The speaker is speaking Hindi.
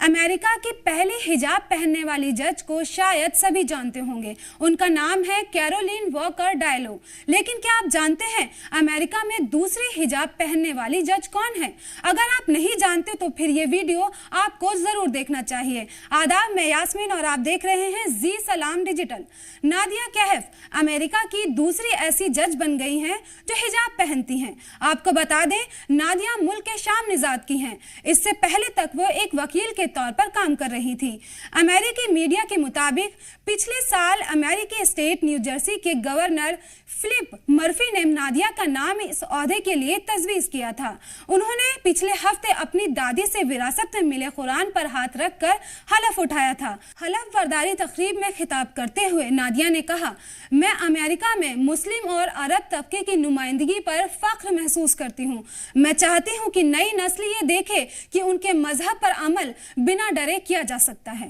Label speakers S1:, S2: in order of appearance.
S1: अमेरिका की पहली हिजाब पहनने वाली जज को शायद सभी जानते होंगे। उनका नाम है कैरोलिन वॉकर डायलो। लेकिन क्या आप जानते हैं अमेरिका में दूसरी हिजाब पहनने वाली जज कौन है? अगर आप नहीं जानते तो फिर ये वीडियो आपको जरूर देखना चाहिए। आदाब, मैं यास्मीन और आप देख रहे हैं जी सलाम डिजिटल। नादिया कैफ अमेरिका की दूसरी ऐसी जज बन गई हैं जो हिजाब पहनती हैं। आपको बता दें, नादिया मुल्क के शाम निजात की हैं। इससे पहले तक वो एक वकील के तौर पर काम कर रही थी। अमेरिकी मीडिया के मुताबिक पिछले साल अमेरिकी स्टेट न्यू जर्सी के गवर्नर फिलिप मर्फी ने नादिया का नाम इस ओहदे के लिए तजवीज किया था। उन्होंने पिछले हफ्ते अपनी दादी से विरासत में मिले कुरान पर हाथ रखकर हलफ उठाया था। हलफ बर्दारी तकरीब में खिताब करते हुए नादिया ने कहा, मैं अमेरिका में मुस्लिम और अरब तबके की नुमाइंदगी पर फख्र महसूस करती हूँ। मैं चाहती हूँ कि नई नस्ल ये देखे कि उनके मजहब पर अमल बिना डरे किया जा सकता है।